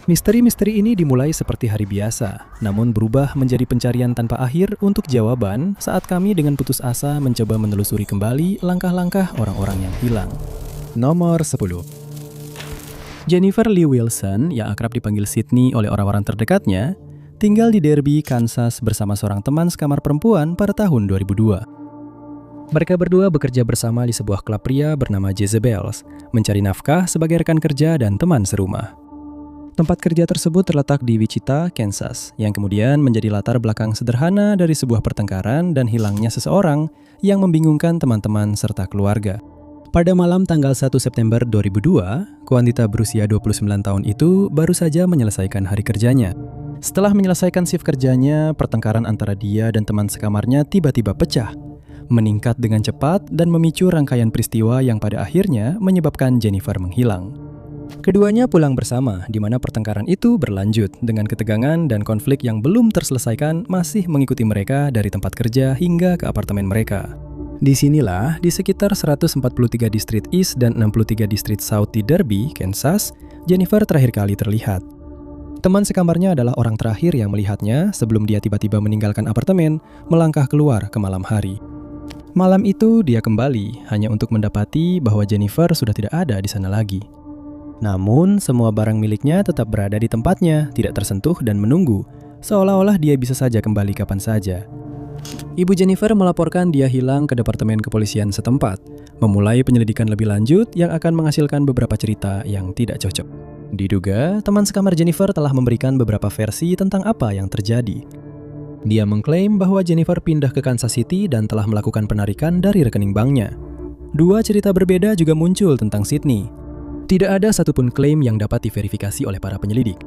Misteri-misteri ini dimulai seperti hari biasa, namun berubah menjadi pencarian tanpa akhir untuk jawaban saat kami dengan putus asa mencoba menelusuri kembali langkah-langkah orang-orang yang hilang. Nomor 10. Jennifer Lee Wilson, yang akrab dipanggil Sydney oleh orang-orang terdekatnya, tinggal di Derby, Kansas bersama seorang teman sekamar perempuan pada tahun 2002. Mereka berdua bekerja bersama di sebuah klub pria bernama Jezebels, mencari nafkah sebagai rekan kerja dan teman serumah. Tempat kerja tersebut terletak di Wichita, Kansas, yang kemudian menjadi latar belakang sederhana dari sebuah pertengkaran dan hilangnya seseorang yang membingungkan teman-teman serta keluarga. Pada malam tanggal 1 September 2002, wanita berusia 29 tahun itu baru saja menyelesaikan hari kerjanya. Setelah menyelesaikan shift kerjanya, pertengkaran antara dia dan teman sekamarnya tiba-tiba pecah, meningkat dengan cepat dan memicu rangkaian peristiwa yang pada akhirnya menyebabkan Jennifer menghilang. Keduanya pulang bersama, di mana pertengkaran itu berlanjut dengan ketegangan dan konflik yang belum terselesaikan masih mengikuti mereka dari tempat kerja hingga ke apartemen mereka. Disinilah, di sekitar 143 di Street East dan 63 di Street South di Derby, Kansas, Jennifer terakhir kali terlihat. Teman sekamarnya adalah orang terakhir yang melihatnya sebelum dia tiba-tiba meninggalkan apartemen, melangkah keluar ke malam hari. Malam itu dia kembali hanya untuk mendapati bahwa Jennifer sudah tidak ada di sana lagi. Namun, semua barang miliknya tetap berada di tempatnya, tidak tersentuh dan menunggu, seolah-olah dia bisa saja kembali kapan saja. Ibu Jennifer melaporkan dia hilang ke departemen kepolisian setempat, memulai penyelidikan lebih lanjut yang akan menghasilkan beberapa cerita yang tidak cocok. Diduga, teman sekamar Jennifer telah memberikan beberapa versi tentang apa yang terjadi. Dia mengklaim bahwa Jennifer pindah ke Kansas City dan telah melakukan penarikan dari rekening banknya. Dua cerita berbeda juga muncul tentang Sydney. Tidak ada satupun klaim yang dapat diverifikasi oleh para penyelidik.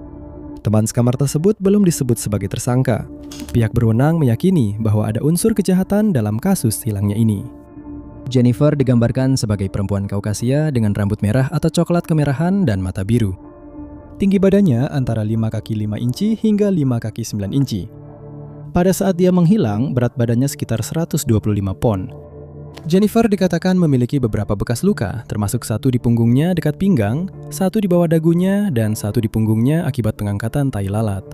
Teman sekamar tersebut belum disebut sebagai tersangka. Pihak berwenang meyakini bahwa ada unsur kejahatan dalam kasus hilangnya ini. Jennifer digambarkan sebagai perempuan Kaukasia dengan rambut merah atau coklat kemerahan dan mata biru. Tinggi badannya antara 5 kaki 5 inci hingga 5 kaki 9 inci. Pada saat dia menghilang, berat badannya sekitar 125 pon. Jennifer dikatakan memiliki beberapa bekas luka, termasuk satu di punggungnya dekat pinggang, satu di bawah dagunya, dan satu di punggungnya akibat pengangkatan tai lalat.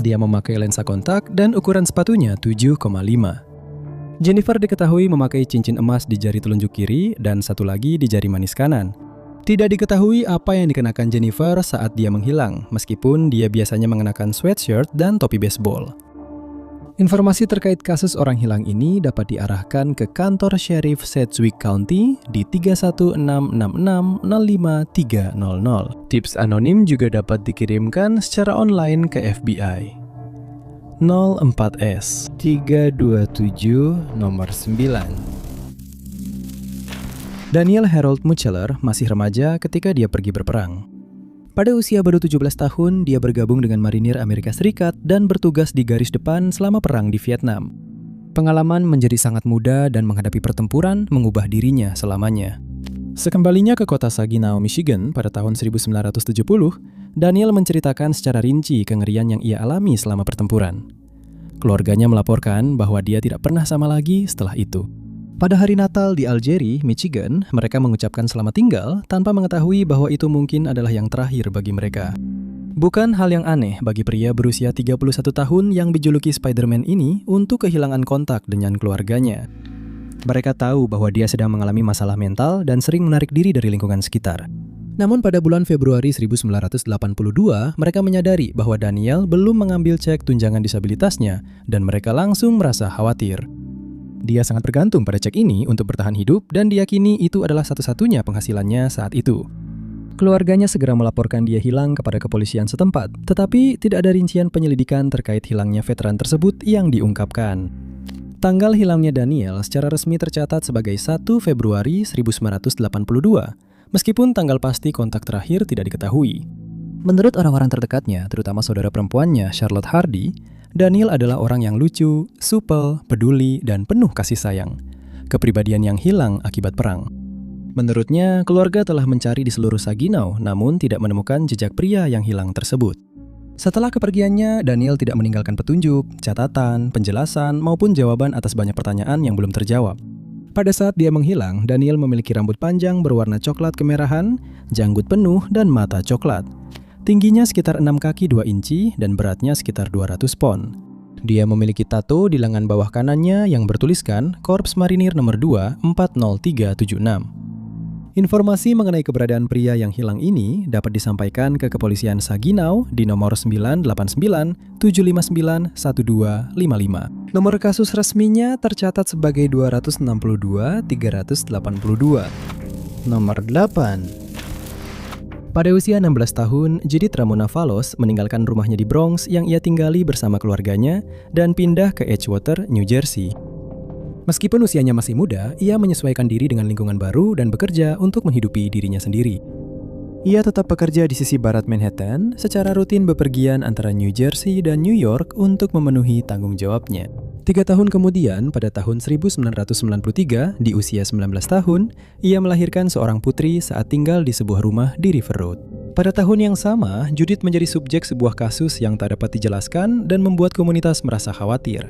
Dia memakai lensa kontak dan ukuran sepatunya 7,5. Jennifer diketahui memakai cincin emas di jari telunjuk kiri dan satu lagi di jari manis kanan. Tidak diketahui apa yang dikenakan Jennifer saat dia menghilang, meskipun dia biasanya mengenakan sweatshirt dan topi baseball. Informasi terkait kasus orang hilang ini dapat diarahkan ke kantor Sheriff Sedgwick County di 31666 05300. Tips anonim juga dapat dikirimkan secara online ke FBI. 04S 327 nomor 9. Daniel Harold Mutcheler masih remaja ketika dia pergi berperang. Pada usia baru 17 tahun, dia bergabung dengan Marinir Amerika Serikat dan bertugas di garis depan selama perang di Vietnam. Pengalaman menjadi sangat muda dan menghadapi pertempuran mengubah dirinya selamanya. Sekembalinya ke kota Saginaw, Michigan pada tahun 1970, Daniel menceritakan secara rinci kengerian yang ia alami selama pertempuran. Keluarganya melaporkan bahwa dia tidak pernah sama lagi setelah itu. Pada hari Natal di Algeria, Michigan, mereka mengucapkan selamat tinggal tanpa mengetahui bahwa itu mungkin adalah yang terakhir bagi mereka. Bukan hal yang aneh bagi pria berusia 31 tahun yang dijuluki Spider-Man ini untuk kehilangan kontak dengan keluarganya. Mereka tahu bahwa dia sedang mengalami masalah mental dan sering menarik diri dari lingkungan sekitar. Namun pada bulan Februari 1982, mereka menyadari bahwa Daniel belum mengambil cek tunjangan disabilitasnya dan mereka langsung merasa khawatir. Dia sangat bergantung pada cek ini untuk bertahan hidup dan diyakini itu adalah satu-satunya penghasilannya saat itu. Keluarganya segera melaporkan dia hilang kepada kepolisian setempat, tetapi tidak ada rincian penyelidikan terkait hilangnya veteran tersebut yang diungkapkan. Tanggal hilangnya Daniel secara resmi tercatat sebagai 1 Februari 1982, meskipun tanggal pasti kontak terakhir tidak diketahui. Menurut orang-orang terdekatnya, terutama saudara perempuannya Charlotte Hardy, Daniel adalah orang yang lucu, supel, peduli, dan penuh kasih sayang. Kepribadian yang hilang akibat perang. Menurutnya, keluarga telah mencari di seluruh Saginaw, namun tidak menemukan jejak pria yang hilang tersebut. Setelah kepergiannya, Daniel tidak meninggalkan petunjuk, catatan, penjelasan, maupun jawaban atas banyak pertanyaan yang belum terjawab. Pada saat dia menghilang, Daniel memiliki rambut panjang berwarna coklat kemerahan, janggut penuh, dan mata coklat. Tingginya sekitar 6 kaki 2 inci dan beratnya sekitar 200 pon. Dia memiliki tato di lengan bawah kanannya yang bertuliskan Korps Marinir nomor 2 40376. Informasi mengenai keberadaan pria yang hilang ini dapat disampaikan ke Kepolisian Saginaw di nomor 989 759 1255. Nomor kasus resminya tercatat sebagai 262 382. Nomor 8. Pada usia 16 tahun, Judith Ramona Valos meninggalkan rumahnya di Bronx yang ia tinggali bersama keluarganya dan pindah ke Edgewater, New Jersey. Meskipun usianya masih muda, ia menyesuaikan diri dengan lingkungan baru dan bekerja untuk menghidupi dirinya sendiri. Ia tetap bekerja di sisi barat Manhattan, secara rutin bepergian antara New Jersey dan New York untuk memenuhi tanggung jawabnya. 3 tahun kemudian, pada tahun 1993, di usia 19 tahun, ia melahirkan seorang putri saat tinggal di sebuah rumah di River Road. Pada tahun yang sama, Judith menjadi subjek sebuah kasus yang tak dapat dijelaskan dan membuat komunitas merasa khawatir.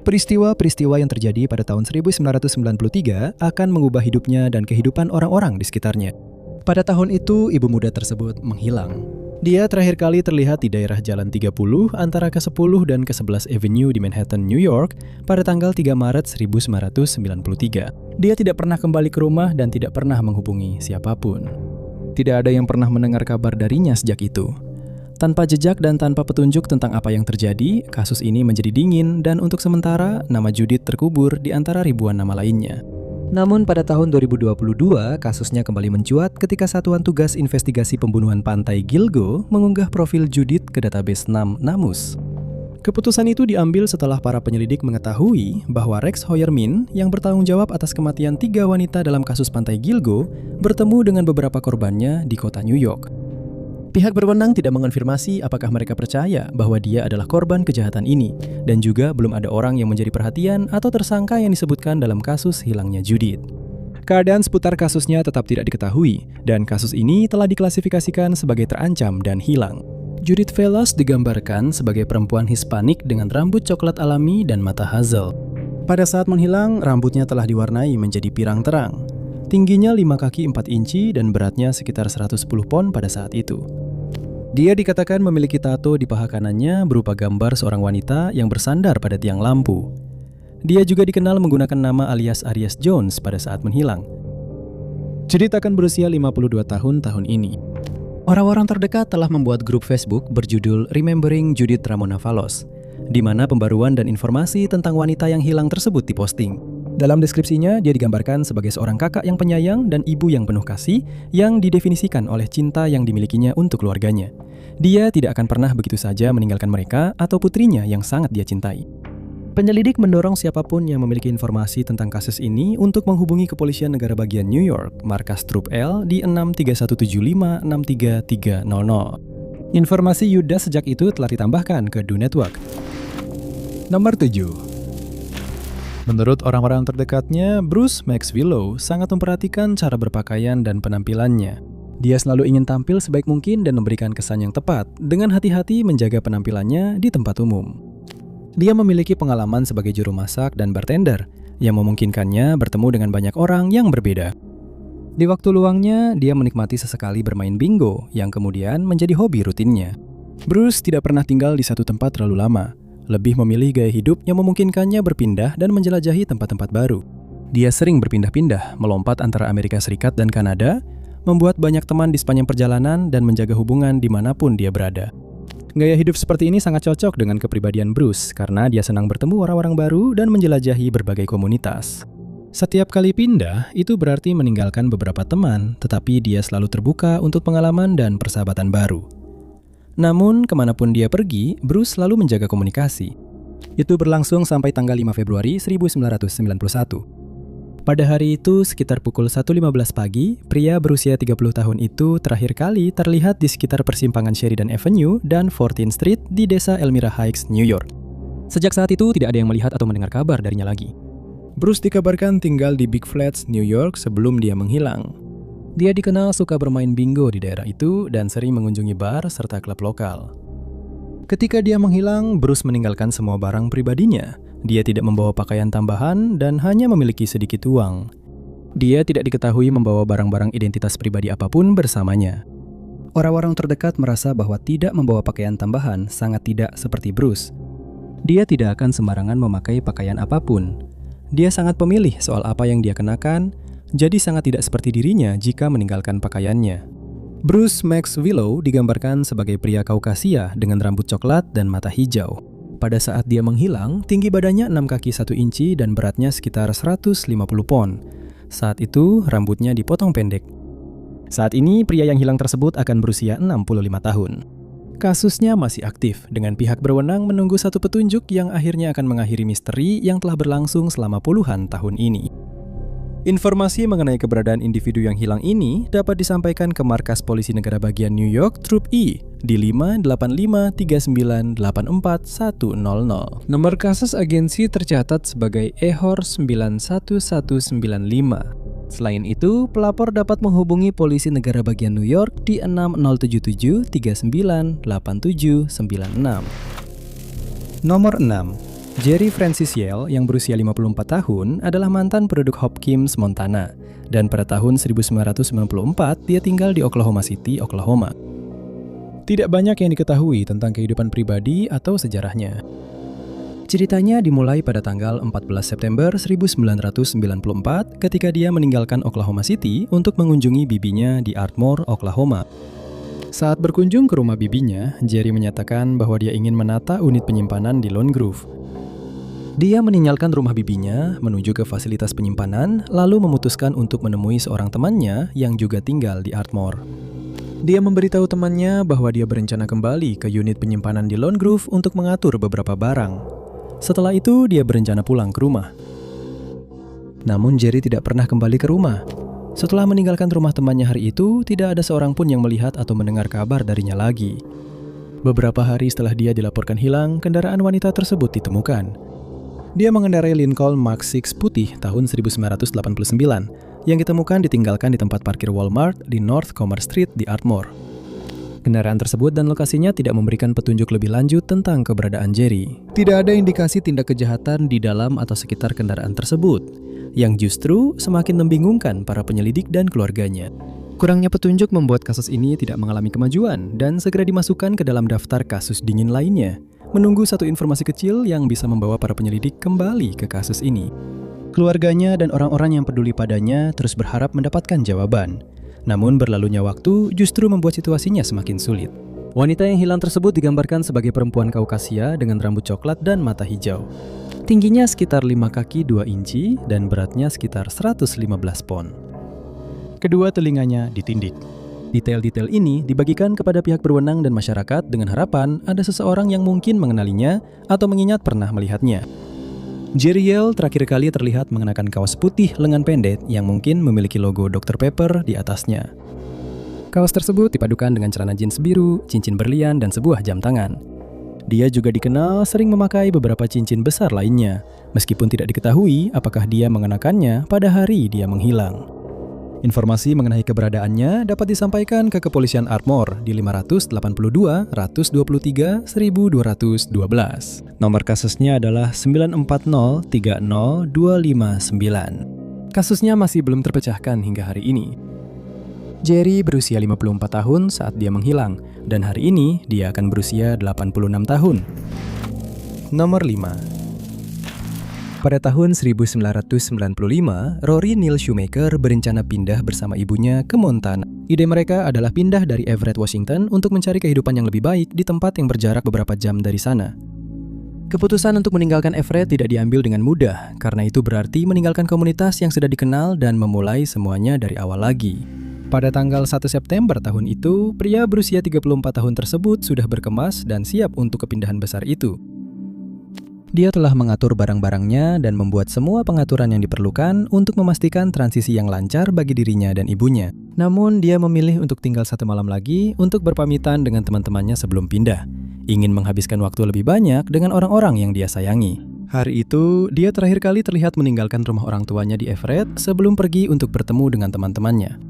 Peristiwa-peristiwa yang terjadi pada tahun 1993 akan mengubah hidupnya dan kehidupan orang-orang di sekitarnya. Pada tahun itu, ibu muda tersebut menghilang. Dia terakhir kali terlihat di daerah Jalan 30 antara ke-10 dan ke-11 Avenue di Manhattan, New York pada tanggal 3 Maret 1993. Dia tidak pernah kembali ke rumah dan tidak pernah menghubungi siapapun. Tidak ada yang pernah mendengar kabar darinya sejak itu. Tanpa jejak dan tanpa petunjuk tentang apa yang terjadi, kasus ini menjadi dingin dan untuk sementara nama Judith terkubur di antara ribuan nama lainnya. Namun pada tahun 2022, kasusnya kembali mencuat ketika Satuan Tugas Investigasi Pembunuhan Pantai Gilgo mengunggah profil Judith ke database 6 Namus. Keputusan itu diambil setelah para penyelidik mengetahui bahwa Rex Heuermann yang bertanggung jawab atas kematian 3 wanita dalam kasus Pantai Gilgo bertemu dengan beberapa korbannya di kota New York. Pihak berwenang tidak mengonfirmasi apakah mereka percaya bahwa dia adalah korban kejahatan ini, dan juga belum ada orang yang menjadi perhatian atau tersangka yang disebutkan dalam kasus hilangnya Judith. Keadaan seputar kasusnya tetap tidak diketahui, dan kasus ini telah diklasifikasikan sebagai terancam dan hilang. Judith Valos digambarkan sebagai perempuan Hispanik dengan rambut coklat alami dan mata hazel. Pada saat menghilang, rambutnya telah diwarnai menjadi pirang terang. Tingginya 5 kaki 4 inci dan beratnya sekitar 110 pon pada saat itu. Dia dikatakan memiliki tato di paha kanannya berupa gambar seorang wanita yang bersandar pada tiang lampu. Dia juga dikenal menggunakan nama alias Arias Jones pada saat menghilang. Judith akan berusia 52 tahun ini. Orang-orang terdekat telah membuat grup Facebook berjudul Remembering Judith Ramona Valos, di mana pembaruan dan informasi tentang wanita yang hilang tersebut diposting. Dalam deskripsinya, dia digambarkan sebagai seorang kakak yang penyayang dan ibu yang penuh kasih yang didefinisikan oleh cinta yang dimilikinya untuk keluarganya. Dia tidak akan pernah begitu saja meninggalkan mereka atau putrinya yang sangat dia cintai. Penyelidik mendorong siapapun yang memiliki informasi tentang kasus ini untuk menghubungi Kepolisian Negara Bagian New York, markas Trup L di 63175-63300. Informasi Yuda sejak itu telah ditambahkan ke Do Network. Nomor 7. Menurut orang-orang terdekatnya, Bruce Maxwillow sangat memperhatikan cara berpakaian dan penampilannya. Dia selalu ingin tampil sebaik mungkin dan memberikan kesan yang tepat, dengan hati-hati menjaga penampilannya di tempat umum. Dia memiliki pengalaman sebagai juru masak dan bartender, yang memungkinkannya bertemu dengan banyak orang yang berbeda. Di waktu luangnya, dia menikmati sesekali bermain bingo, yang kemudian menjadi hobi rutinnya. Bruce tidak pernah tinggal di satu tempat terlalu lama, lebih memilih gaya hidup yang memungkinkannya berpindah dan menjelajahi tempat-tempat baru. Dia sering berpindah-pindah, melompat antara Amerika Serikat dan Kanada, membuat banyak teman di sepanjang perjalanan dan menjaga hubungan dimanapun dia berada. Gaya hidup seperti ini sangat cocok dengan kepribadian Bruce karena dia senang bertemu orang-orang baru dan menjelajahi berbagai komunitas. Setiap kali pindah, itu berarti meninggalkan beberapa teman, tetapi dia selalu terbuka untuk pengalaman dan persahabatan baru. Namun, kemanapun dia pergi, Bruce selalu menjaga komunikasi. Itu berlangsung sampai tanggal 5 Februari 1991. Pada hari itu, sekitar pukul 1.15 pagi, pria berusia 30 tahun itu terakhir kali terlihat di sekitar persimpangan Sheridan Avenue dan 14th Street di desa Elmira Heights, New York. Sejak saat itu, tidak ada yang melihat atau mendengar kabar darinya lagi. Bruce dikabarkan tinggal di Big Flats, New York sebelum dia menghilang. Dia dikenal suka bermain bingo di daerah itu dan sering mengunjungi bar serta klub lokal. Ketika dia menghilang, Bruce meninggalkan semua barang pribadinya. Dia tidak membawa pakaian tambahan dan hanya memiliki sedikit uang. Dia tidak diketahui membawa barang-barang identitas pribadi apapun bersamanya. Orang-orang terdekat merasa bahwa tidak membawa pakaian tambahan sangat tidak seperti Bruce. Dia tidak akan sembarangan memakai pakaian apapun. Dia sangat pemilih soal apa yang dia kenakan, jadi sangat tidak seperti dirinya jika meninggalkan pakaiannya. Bruce Max Willow digambarkan sebagai pria Kaukasia dengan rambut coklat dan mata hijau. Pada saat dia menghilang, tinggi badannya 6 kaki 1 inci dan beratnya sekitar 150 pon. Saat itu, rambutnya dipotong pendek. Saat ini, pria yang hilang tersebut akan berusia 65 tahun. Kasusnya masih aktif, dengan pihak berwenang menunggu satu petunjuk yang akhirnya akan mengakhiri misteri yang telah berlangsung selama puluhan tahun ini. Informasi mengenai keberadaan individu yang hilang ini dapat disampaikan ke Markas Polisi Negara Bagian New York Troop E di 5853984-100. Nomor kasus agensi tercatat sebagai EHOR 91195. Selain itu, pelapor dapat menghubungi Polisi Negara Bagian New York di 6077398796. Nomor 6. Jerry Francis Yale yang berusia 54 tahun adalah mantan penduduk Hopkins, Montana, dan pada tahun 1994 dia tinggal di Oklahoma City, Oklahoma. Tidak banyak yang diketahui tentang kehidupan pribadi atau sejarahnya. Ceritanya dimulai pada tanggal 14 September 1994 ketika dia meninggalkan Oklahoma City untuk mengunjungi bibinya di Ardmore, Oklahoma. Saat berkunjung ke rumah bibinya, Jerry menyatakan bahwa dia ingin menata unit penyimpanan di Lone Grove. Dia meninggalkan rumah bibinya, menuju ke fasilitas penyimpanan, lalu memutuskan untuk menemui seorang temannya yang juga tinggal di Ardmore. Dia memberitahu temannya bahwa dia berencana kembali ke unit penyimpanan di Lone Grove untuk mengatur beberapa barang. Setelah itu, dia berencana pulang ke rumah. Namun Jerry tidak pernah kembali ke rumah. Setelah meninggalkan rumah temannya hari itu, tidak ada seorang pun yang melihat atau mendengar kabar darinya lagi. Beberapa hari setelah dia dilaporkan hilang, kendaraan wanita tersebut ditemukan. Dia mengendarai Lincoln Mark VI putih tahun 1989 yang ditemukan ditinggalkan di tempat parkir Walmart di North Commerce Street di Ardmore. Kendaraan tersebut dan lokasinya tidak memberikan petunjuk lebih lanjut tentang keberadaan Jerry. Tidak ada indikasi tindak kejahatan di dalam atau sekitar kendaraan tersebut, yang justru semakin membingungkan para penyelidik dan keluarganya. Kurangnya petunjuk membuat kasus ini tidak mengalami kemajuan dan segera dimasukkan ke dalam daftar kasus dingin lainnya, menunggu satu informasi kecil yang bisa membawa para penyelidik kembali ke kasus ini. Keluarganya dan orang-orang yang peduli padanya terus berharap mendapatkan jawaban. Namun berlalunya waktu justru membuat situasinya semakin sulit. Wanita yang hilang tersebut digambarkan sebagai perempuan Kaukasia dengan rambut coklat dan mata hijau. Tingginya sekitar 5 kaki 2 inci dan beratnya sekitar 115 pon. Kedua telinganya ditindik. Detail-detail ini dibagikan kepada pihak berwenang dan masyarakat dengan harapan ada seseorang yang mungkin mengenalinya atau mengingat pernah melihatnya. Jerry Yale terakhir kali terlihat mengenakan kaos putih lengan pendek yang mungkin memiliki logo Dr. Pepper di atasnya. Kaos tersebut dipadukan dengan celana jeans biru, cincin berlian, dan sebuah jam tangan. Dia juga dikenal sering memakai beberapa cincin besar lainnya, meskipun tidak diketahui apakah dia mengenakannya pada hari dia menghilang. Informasi mengenai keberadaannya dapat disampaikan ke Kepolisian Ardmore di 582-123-1212. Nomor kasusnya adalah 940-30259. Kasusnya masih belum terpecahkan hingga hari ini. Jerry berusia 54 tahun saat dia menghilang, dan hari ini dia akan berusia 86 tahun. Nomor 5. Pada tahun 1995, Rory Neil Shoemaker berencana pindah bersama ibunya ke Montana. Ide mereka adalah pindah dari Everett, Washington untuk mencari kehidupan yang lebih baik di tempat yang berjarak beberapa jam dari sana. Keputusan untuk meninggalkan Everett tidak diambil dengan mudah, karena itu berarti meninggalkan komunitas yang sudah dikenal dan memulai semuanya dari awal lagi. Pada tanggal 1 September tahun itu, pria berusia 34 tahun tersebut sudah berkemas dan siap untuk kepindahan besar itu. Dia telah mengatur barang-barangnya dan membuat semua pengaturan yang diperlukan untuk memastikan transisi yang lancar bagi dirinya dan ibunya. Namun, dia memilih untuk tinggal satu malam lagi untuk berpamitan dengan teman-temannya sebelum pindah. Ingin menghabiskan waktu lebih banyak dengan orang-orang yang dia sayangi. Hari itu, dia terakhir kali terlihat meninggalkan rumah orang tuanya di Everett sebelum pergi untuk bertemu dengan teman-temannya.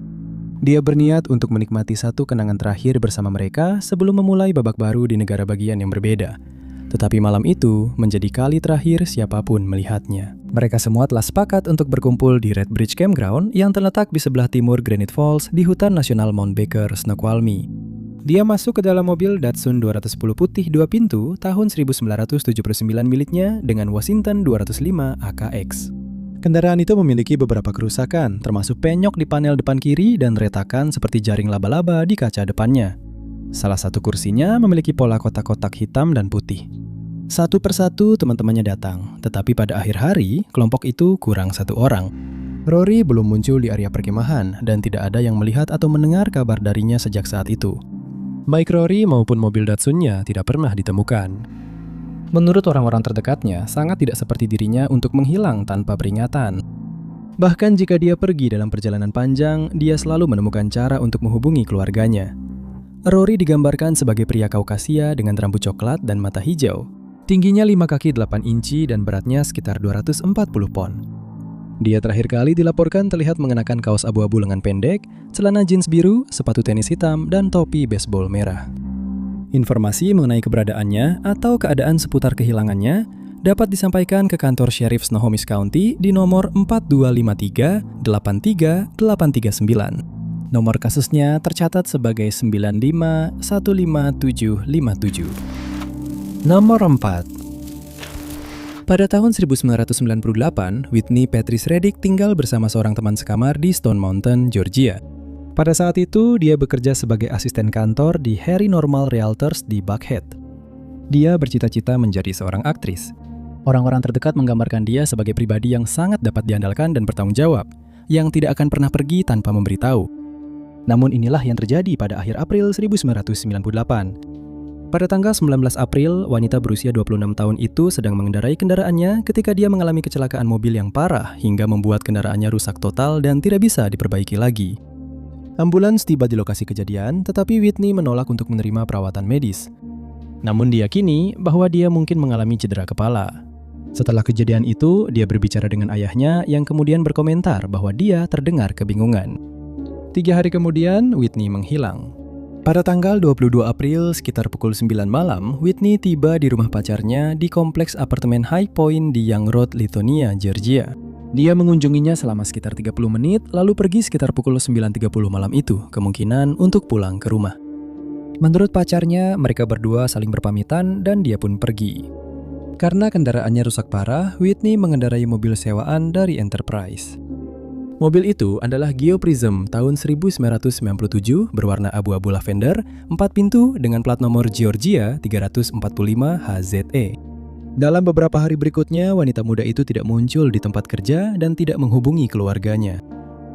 Dia berniat untuk menikmati satu kenangan terakhir bersama mereka sebelum memulai babak baru di negara bagian yang berbeda. Tetapi malam itu menjadi kali terakhir siapapun melihatnya. Mereka semua telah sepakat untuk berkumpul di Red Bridge Campground yang terletak di sebelah timur Granite Falls di Hutan Nasional Mount Baker, Snoqualmie. Dia masuk ke dalam mobil Datsun 210 putih 2 pintu tahun 1979 miliknya dengan Washington 205 AKX. Kendaraan itu memiliki beberapa kerusakan, termasuk penyok di panel depan kiri dan retakan seperti jaring laba-laba di kaca depannya. Salah satu kursinya memiliki pola kotak-kotak hitam dan putih. Satu persatu teman-temannya datang, tetapi pada akhir hari, kelompok itu kurang 1 orang. Rory belum muncul di area perkemahan dan tidak ada yang melihat atau mendengar kabar darinya sejak saat itu. Baik Rory maupun mobil Datsunnya tidak pernah ditemukan. Menurut orang-orang terdekatnya, sangat tidak seperti dirinya untuk menghilang tanpa peringatan. Bahkan jika dia pergi dalam perjalanan panjang, dia selalu menemukan cara untuk menghubungi keluarganya. Rory digambarkan sebagai pria Kaukasia dengan rambut coklat dan mata hijau. Tingginya 5 kaki 8 inci dan beratnya sekitar 240 pon. Dia terakhir kali dilaporkan terlihat mengenakan kaos abu-abu lengan pendek, celana jeans biru, sepatu tenis hitam, dan topi baseball merah. Informasi mengenai keberadaannya atau keadaan seputar kehilangannya dapat disampaikan ke kantor Sheriff Snohomish County di nomor 4253 83839. Nomor kasusnya tercatat sebagai 9515757. Nomor 4. Pada tahun 1998, Whitney Patrice Reddick tinggal bersama seorang teman sekamar di Stone Mountain, Georgia. Pada saat itu, dia bekerja sebagai asisten kantor di Harry Normal Realtors di Buckhead. Dia bercita-cita menjadi seorang aktris. Orang-orang terdekat menggambarkan dia sebagai pribadi yang sangat dapat diandalkan dan bertanggung jawab, yang tidak akan pernah pergi tanpa memberitahu. Namun inilah yang terjadi pada akhir April 1998. Pada tanggal 19 April, wanita berusia 26 tahun itu sedang mengendarai kendaraannya ketika dia mengalami kecelakaan mobil yang parah hingga membuat kendaraannya rusak total dan tidak bisa diperbaiki lagi. Ambulans tiba di lokasi kejadian, tetapi Whitney menolak untuk menerima perawatan medis. Namun diyakini bahwa dia mungkin mengalami cedera kepala. Setelah kejadian itu, dia berbicara dengan ayahnya yang kemudian berkomentar bahwa dia terdengar kebingungan. 3 hari kemudian, Whitney menghilang. Pada tanggal 22 April sekitar pukul 9 malam, Whitney tiba di rumah pacarnya di kompleks apartemen High Point di Young Road, Lithonia, Georgia. Dia mengunjunginya selama sekitar 30 menit, lalu pergi sekitar pukul 9.30 malam itu, kemungkinan untuk pulang ke rumah. Menurut pacarnya, mereka berdua saling berpamitan dan dia pun pergi. Karena kendaraannya rusak parah, Whitney mengendarai mobil sewaan dari Enterprise. Mobil itu adalah Geoprism tahun 1997 berwarna abu-abu lavender, 4 pintu dengan plat nomor Georgia 345 HZE. Dalam beberapa hari berikutnya, wanita muda itu tidak muncul di tempat kerja dan tidak menghubungi keluarganya.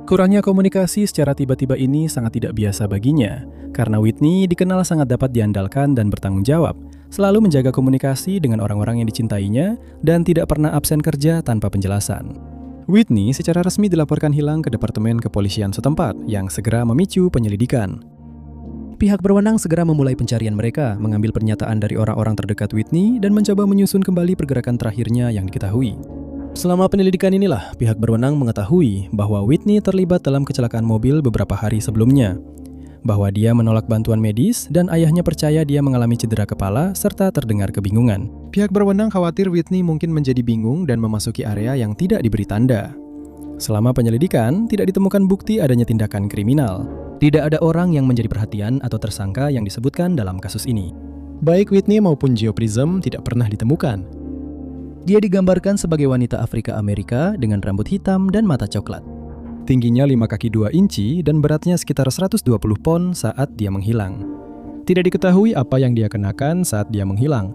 Kurangnya komunikasi secara tiba-tiba ini sangat tidak biasa baginya, karena Whitney dikenal sangat dapat diandalkan dan bertanggung jawab, selalu menjaga komunikasi dengan orang-orang yang dicintainya, dan tidak pernah absen kerja tanpa penjelasan. Whitney secara resmi dilaporkan hilang ke Departemen Kepolisian setempat yang segera memicu penyelidikan. Pihak berwenang segera memulai pencarian mereka, mengambil pernyataan dari orang-orang terdekat Whitney dan mencoba menyusun kembali pergerakan terakhirnya yang diketahui. Selama penyelidikan inilah, pihak berwenang mengetahui bahwa Whitney terlibat dalam kecelakaan mobil beberapa hari sebelumnya, bahwa dia menolak bantuan medis dan ayahnya percaya dia mengalami cedera kepala serta terdengar kebingungan. Pihak berwenang khawatir Whitney mungkin menjadi bingung dan memasuki area yang tidak diberi tanda. Selama penyelidikan, tidak ditemukan bukti adanya tindakan kriminal. Tidak ada orang yang menjadi perhatian atau tersangka yang disebutkan dalam kasus ini. Baik Whitney maupun Geoprism tidak pernah ditemukan. Dia digambarkan sebagai wanita Afrika Amerika dengan rambut hitam dan mata coklat. Tingginya 5 kaki 2 inci dan beratnya sekitar 120 pon saat dia menghilang. Tidak diketahui apa yang dia kenakan saat dia menghilang.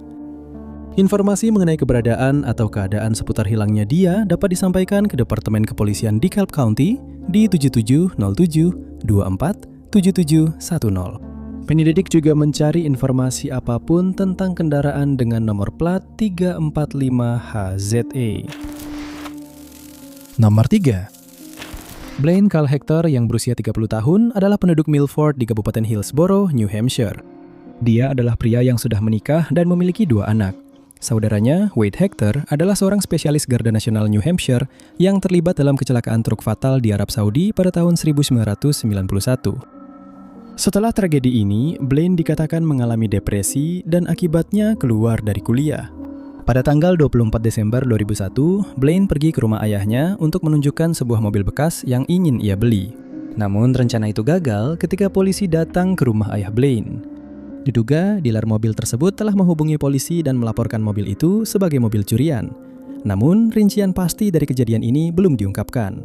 Informasi mengenai keberadaan atau keadaan seputar hilangnya dia dapat disampaikan ke Departemen Kepolisian DeKalb County di 7707247710. Penyelidik juga mencari informasi apapun tentang kendaraan dengan nomor plat 345 HZE. Nomor 3. Blaine Carl Hector yang berusia 30 tahun adalah penduduk Milford di Kabupaten Hillsborough, New Hampshire. Dia adalah pria yang sudah menikah dan memiliki 2 anak. Saudaranya, Wade Hector, adalah seorang spesialis Garda Nasional New Hampshire yang terlibat dalam kecelakaan truk fatal di Arab Saudi pada tahun 1991. Setelah tragedi ini, Blaine dikatakan mengalami depresi dan akibatnya keluar dari kuliah. Pada tanggal 24 Desember 2001, Blaine pergi ke rumah ayahnya untuk menunjukkan sebuah mobil bekas yang ingin ia beli. Namun rencana itu gagal ketika polisi datang ke rumah ayah Blaine. Diduga, dealer mobil tersebut telah menghubungi polisi dan melaporkan mobil itu sebagai mobil curian. Namun, rincian pasti dari kejadian ini belum diungkapkan.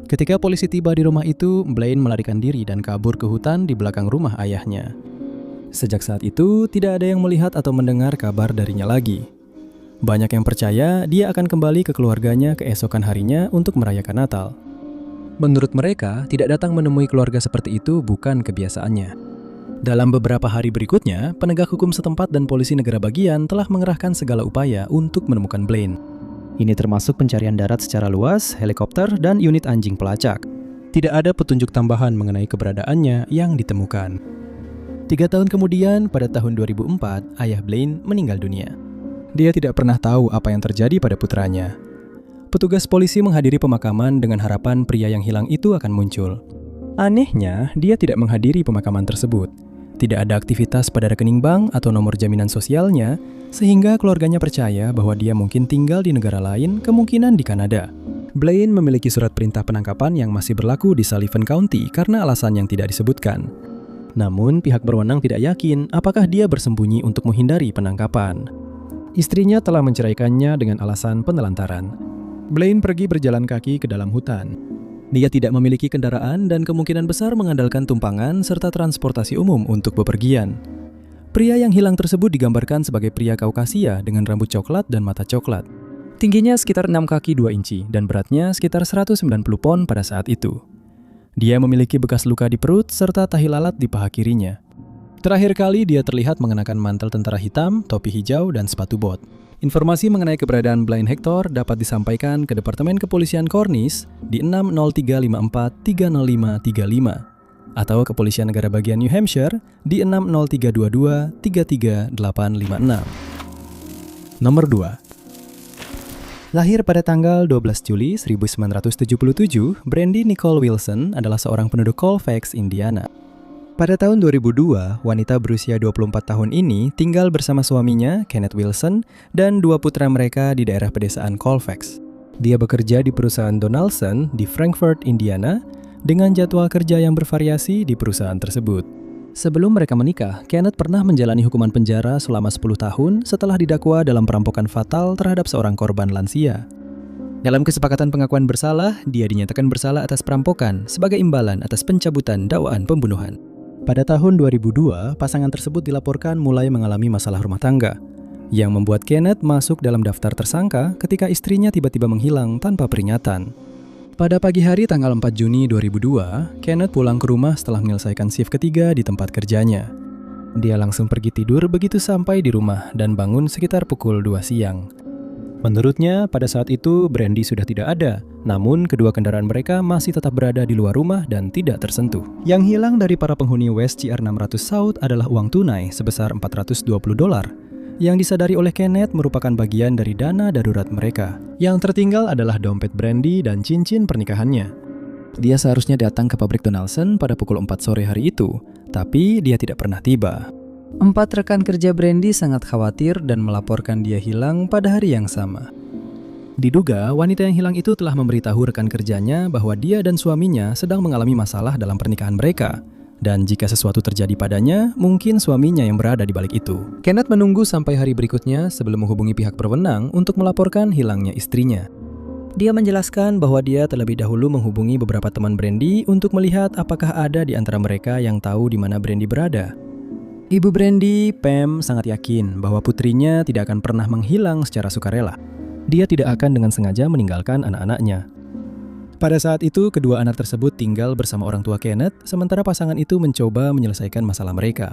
Ketika polisi tiba di rumah itu, Blaine melarikan diri dan kabur ke hutan di belakang rumah ayahnya. Sejak saat itu, tidak ada yang melihat atau mendengar kabar darinya lagi. Banyak yang percaya dia akan kembali ke keluarganya keesokan harinya untuk merayakan Natal. Menurut mereka, tidak datang menemui keluarga seperti itu bukan kebiasaannya. Dalam beberapa hari berikutnya, penegak hukum setempat dan polisi negara bagian telah mengerahkan segala upaya untuk menemukan Blaine. Ini termasuk pencarian darat secara luas, helikopter, dan unit anjing pelacak. Tidak ada petunjuk tambahan mengenai keberadaannya yang ditemukan. 3 tahun kemudian, pada tahun 2004, ayah Blaine meninggal dunia. Dia tidak pernah tahu apa yang terjadi pada putranya. Petugas polisi menghadiri pemakaman dengan harapan pria yang hilang itu akan muncul. Anehnya, dia tidak menghadiri pemakaman tersebut. Tidak ada aktivitas pada rekening bank atau nomor jaminan sosialnya, sehingga keluarganya percaya bahwa dia mungkin tinggal di negara lain, kemungkinan di Kanada. Blaine memiliki surat perintah penangkapan yang masih berlaku di Sullivan County karena alasan yang tidak disebutkan. Namun, pihak berwenang tidak yakin apakah dia bersembunyi untuk menghindari penangkapan. Istrinya telah menceraikannya dengan alasan penelantaran. Blaine pergi berjalan kaki ke dalam hutan. Dia tidak memiliki kendaraan dan kemungkinan besar mengandalkan tumpangan serta transportasi umum untuk bepergian. Pria yang hilang tersebut digambarkan sebagai pria Kaukasia dengan rambut coklat dan mata coklat. Tingginya sekitar 6 kaki 2 inci dan beratnya sekitar 190 pon pada saat itu. Dia memiliki bekas luka di perut serta tahi lalat di paha kirinya. Terakhir kali dia terlihat mengenakan mantel tentara hitam, topi hijau, dan sepatu bot. Informasi mengenai keberadaan Blaine Hector dapat disampaikan ke Departemen Kepolisian Cornish di 60354-30535 atau Kepolisian Negara Bagian New Hampshire di 60322-33856. Nomor 2. Lahir pada tanggal 12 Juli 1977, Brandy Nicole Wilson adalah seorang penduduk Colfax, Indiana. Pada tahun 2002, wanita berusia 24 tahun ini tinggal bersama suaminya, Kenneth Wilson, dan 2 putra mereka di daerah pedesaan Colfax. Dia bekerja di perusahaan Donaldson di Frankfort, Indiana, dengan jadwal kerja yang bervariasi di perusahaan tersebut. Sebelum mereka menikah, Kenneth pernah menjalani hukuman penjara selama 10 tahun setelah didakwa dalam perampokan fatal terhadap seorang korban lansia. Dalam kesepakatan pengakuan bersalah, dia dinyatakan bersalah atas perampokan sebagai imbalan atas pencabutan dakwaan pembunuhan. Pada tahun 2002, pasangan tersebut dilaporkan mulai mengalami masalah rumah tangga, yang membuat Kenneth masuk dalam daftar tersangka ketika istrinya tiba-tiba menghilang tanpa peringatan. Pada pagi hari tanggal 4 Juni 2002, Kenneth pulang ke rumah setelah menyelesaikan shift ketiga di tempat kerjanya. Dia langsung pergi tidur begitu sampai di rumah dan bangun sekitar pukul 2 siang. Menurutnya, pada saat itu Brandy sudah tidak ada, namun kedua kendaraan mereka masih tetap berada di luar rumah dan tidak tersentuh. Yang hilang dari para penghuni West CR 600 South adalah uang tunai sebesar $420, yang disadari oleh Kenneth merupakan bagian dari dana darurat mereka. Yang tertinggal adalah dompet Brandy dan cincin pernikahannya. Dia seharusnya datang ke pabrik Donaldson pada pukul 4 sore hari itu, tapi dia tidak pernah tiba. 4 rekan kerja Brandy sangat khawatir dan melaporkan dia hilang pada hari yang sama. Diduga, wanita yang hilang itu telah memberitahu rekan kerjanya bahwa dia dan suaminya sedang mengalami masalah dalam pernikahan mereka. Dan jika sesuatu terjadi padanya, mungkin suaminya yang berada di balik itu. Kenneth menunggu sampai hari berikutnya sebelum menghubungi pihak berwenang untuk melaporkan hilangnya istrinya. Dia menjelaskan bahwa dia terlebih dahulu menghubungi beberapa teman Brandy untuk melihat apakah ada di antara mereka yang tahu di mana Brandy berada. Ibu Brandy, Pam, sangat yakin bahwa putrinya tidak akan pernah menghilang secara sukarela. Dia tidak akan dengan sengaja meninggalkan anak-anaknya. Pada saat itu, kedua anak tersebut tinggal bersama orang tua Kenneth, sementara pasangan itu mencoba menyelesaikan masalah mereka.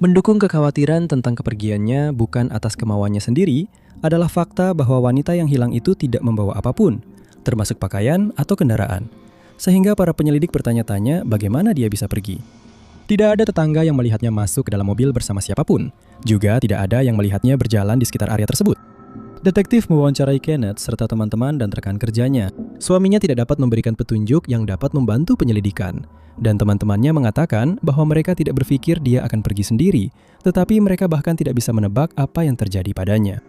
Mendukung kekhawatiran tentang kepergiannya bukan atas kemauannya sendiri, adalah fakta bahwa wanita yang hilang itu tidak membawa apapun, termasuk pakaian atau kendaraan. Sehingga para penyelidik bertanya-tanya bagaimana dia bisa pergi. Tidak ada tetangga yang melihatnya masuk ke dalam mobil bersama siapapun. Juga tidak ada yang melihatnya berjalan di sekitar area tersebut. Detektif mewawancarai Kenneth serta teman-teman dan rekan kerjanya. Suaminya tidak dapat memberikan petunjuk yang dapat membantu penyelidikan. Dan teman-temannya mengatakan bahwa mereka tidak berpikir dia akan pergi sendiri, tetapi mereka bahkan tidak bisa menebak apa yang terjadi padanya.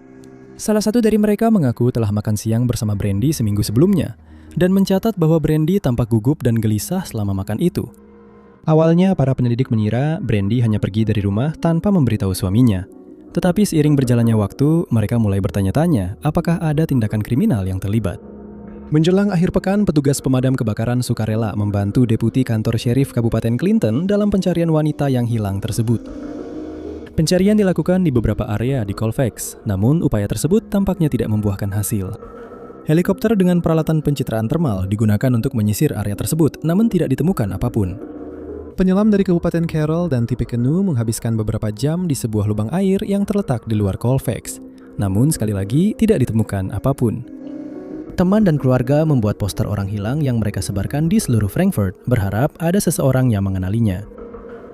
Salah satu dari mereka mengaku telah makan siang bersama Brandy seminggu sebelumnya, dan mencatat bahwa Brandy tampak gugup dan gelisah selama makan itu. Awalnya, para penyelidik mengira Brandy hanya pergi dari rumah tanpa memberitahu suaminya. Tetapi seiring berjalannya waktu, mereka mulai bertanya-tanya apakah ada tindakan kriminal yang terlibat. Menjelang akhir pekan, petugas pemadam kebakaran sukarela membantu deputi kantor syerif Kabupaten Clinton dalam pencarian wanita yang hilang tersebut. Pencarian dilakukan di beberapa area di Colfax, namun upaya tersebut tampaknya tidak membuahkan hasil. Helikopter dengan peralatan pencitraan termal digunakan untuk menyisir area tersebut, namun tidak ditemukan apapun. Penyelam dari Kabupaten Carroll dan Tippecanoe menghabiskan beberapa jam di sebuah lubang air yang terletak di luar Colfax, namun sekali lagi tidak ditemukan apapun. Teman dan keluarga membuat poster orang hilang yang mereka sebarkan di seluruh Frankfurt, berharap ada seseorang yang mengenalinya.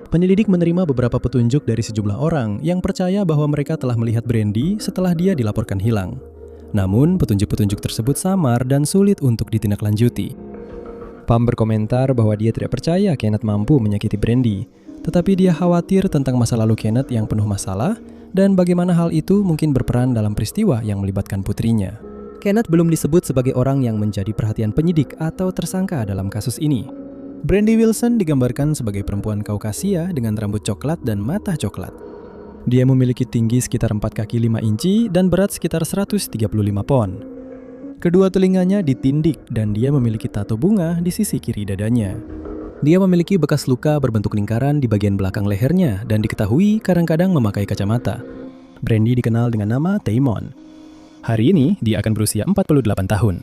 Penyelidik menerima beberapa petunjuk dari sejumlah orang yang percaya bahwa mereka telah melihat Brandy setelah dia dilaporkan hilang. Namun, petunjuk-petunjuk tersebut samar dan sulit untuk ditindaklanjuti. Pam berkomentar bahwa dia tidak percaya Kenneth mampu menyakiti Brandy, tetapi dia khawatir tentang masa lalu Kenneth yang penuh masalah dan bagaimana hal itu mungkin berperan dalam peristiwa yang melibatkan putrinya. Kenneth belum disebut sebagai orang yang menjadi perhatian penyidik atau tersangka dalam kasus ini. Brandy Wilson digambarkan sebagai perempuan Kaukasia dengan rambut coklat dan mata coklat. Dia memiliki tinggi sekitar 4 kaki 5 inci dan berat sekitar 135 pon. Kedua telinganya ditindik dan dia memiliki tato bunga di sisi kiri dadanya. Dia memiliki bekas luka berbentuk lingkaran di bagian belakang lehernya dan diketahui kadang-kadang memakai kacamata. Brandy dikenal dengan nama Taymon. Hari ini, dia akan berusia 48 tahun.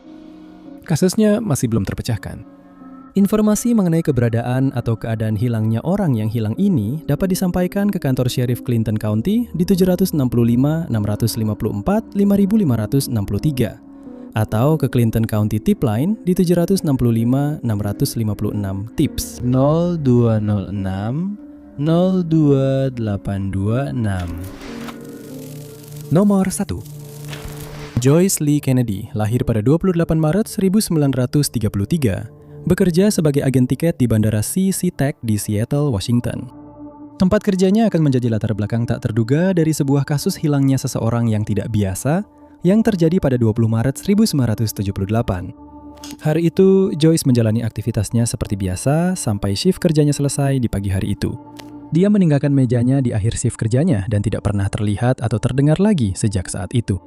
Kasusnya masih belum terpecahkan. Informasi mengenai keberadaan atau keadaan hilangnya orang yang hilang ini dapat disampaikan ke kantor Sheriff Clinton County di 765 654 5563 atau ke Clinton County Tip Line di 765 656 TIPS 0206 02826. Nomor 1. Joyce Lee Kennedy lahir pada 28 Maret 1933, bekerja sebagai agen tiket di Bandara SeaTac di Seattle, Washington. Tempat kerjanya akan menjadi latar belakang tak terduga dari sebuah kasus hilangnya seseorang yang tidak biasa yang terjadi pada 20 Maret 1978. Hari itu, Joyce menjalani aktivitasnya seperti biasa sampai shift kerjanya selesai di pagi hari itu. Dia meninggalkan mejanya di akhir shift kerjanya dan tidak pernah terlihat atau terdengar lagi sejak saat itu.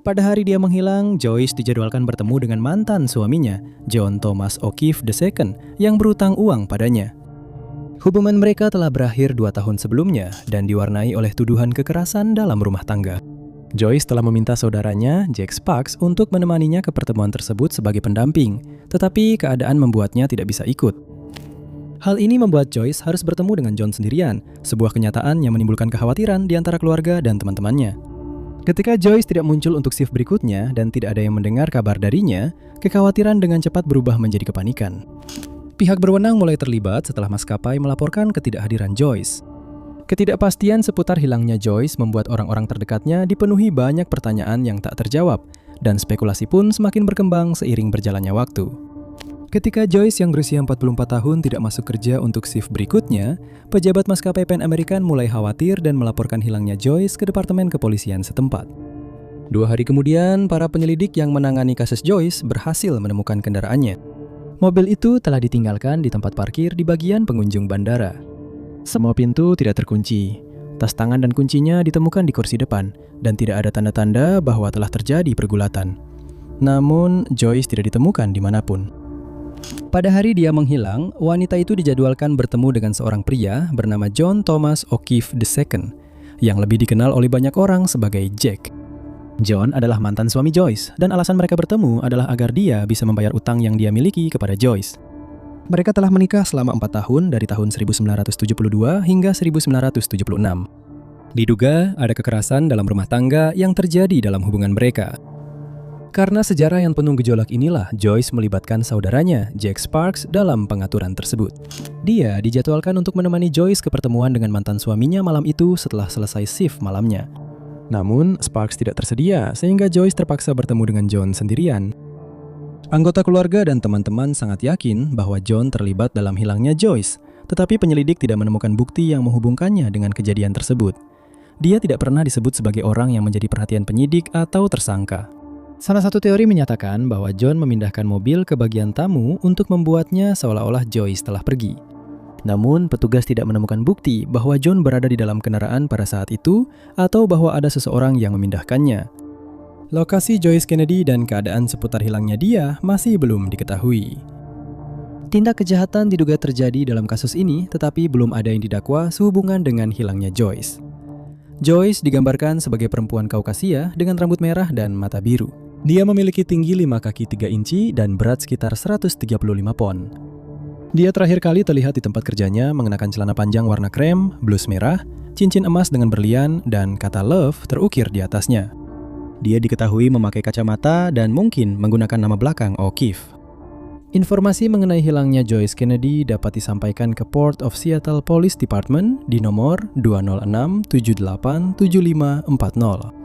Pada hari dia menghilang, Joyce dijadwalkan bertemu dengan mantan suaminya, John Thomas O'Keefe II, yang berutang uang padanya. Hubungan mereka telah berakhir 2 tahun sebelumnya dan diwarnai oleh tuduhan kekerasan dalam rumah tangga. Joyce telah meminta saudaranya, Jack Sparks, untuk menemaninya ke pertemuan tersebut sebagai pendamping, tetapi keadaan membuatnya tidak bisa ikut. Hal ini membuat Joyce harus bertemu dengan John sendirian, sebuah kenyataan yang menimbulkan kekhawatiran di antara keluarga dan teman-temannya. Ketika Joyce tidak muncul untuk shift berikutnya dan tidak ada yang mendengar kabar darinya, kekhawatiran dengan cepat berubah menjadi kepanikan. Pihak berwenang mulai terlibat setelah maskapai melaporkan ketidakhadiran Joyce. Ketidakpastian seputar hilangnya Joyce membuat orang-orang terdekatnya dipenuhi banyak pertanyaan yang tak terjawab, dan spekulasi pun semakin berkembang seiring berjalannya waktu. Ketika Joyce yang berusia 44 tahun tidak masuk kerja untuk shift berikutnya, pejabat maskapai Pan American mulai khawatir dan melaporkan hilangnya Joyce ke Departemen Kepolisian setempat. 2 hari kemudian, para penyelidik yang menangani kasus Joyce berhasil menemukan kendaraannya. Mobil itu telah ditinggalkan di tempat parkir di bagian pengunjung bandara. Semua pintu tidak terkunci. Tas tangan dan kuncinya ditemukan di kursi depan, dan tidak ada tanda-tanda bahwa telah terjadi pergulatan. Namun, Joyce tidak ditemukan dimanapun. Pada hari dia menghilang, wanita itu dijadwalkan bertemu dengan seorang pria bernama John Thomas O'Keefe II, yang lebih dikenal oleh banyak orang sebagai Jack. John adalah mantan suami Joyce, dan alasan mereka bertemu adalah agar dia bisa membayar utang yang dia miliki kepada Joyce. Mereka telah menikah selama 4 tahun dari tahun 1972 hingga 1976. Diduga ada kekerasan dalam rumah tangga yang terjadi dalam hubungan mereka. Karena sejarah yang penuh gejolak inilah, Joyce melibatkan saudaranya, Jack Sparks, dalam pengaturan tersebut. Dia dijadwalkan untuk menemani Joyce ke pertemuan dengan mantan suaminya malam itu setelah selesai shift malamnya. Namun, Sparks tidak tersedia, sehingga Joyce terpaksa bertemu dengan John sendirian. Anggota keluarga dan teman-teman sangat yakin bahwa John terlibat dalam hilangnya Joyce, tetapi penyelidik tidak menemukan bukti yang menghubungkannya dengan kejadian tersebut. Dia tidak pernah disebut sebagai orang yang menjadi perhatian penyidik atau tersangka. Salah satu teori menyatakan bahwa John memindahkan mobil ke bagian tamu untuk membuatnya seolah-olah Joyce telah pergi. Namun, petugas tidak menemukan bukti bahwa John berada di dalam kendaraan pada saat itu atau bahwa ada seseorang yang memindahkannya. Lokasi Joyce Kennedy dan keadaan seputar hilangnya dia masih belum diketahui. Tindak kejahatan diduga terjadi dalam kasus ini, tetapi belum ada yang didakwa sehubungan dengan hilangnya Joyce. Joyce digambarkan sebagai perempuan Kaukasia dengan rambut merah dan mata biru. Dia memiliki tinggi 5 kaki 3 inci dan berat sekitar 135 pon. Dia terakhir kali terlihat di tempat kerjanya mengenakan celana panjang warna krem, blus merah, cincin emas dengan berlian, dan kata love terukir di atasnya. Dia diketahui memakai kacamata dan mungkin menggunakan nama belakang O'Keefe. Informasi mengenai hilangnya Joyce Kennedy dapat disampaikan ke Port of Seattle Police Department di nomor 206-787540.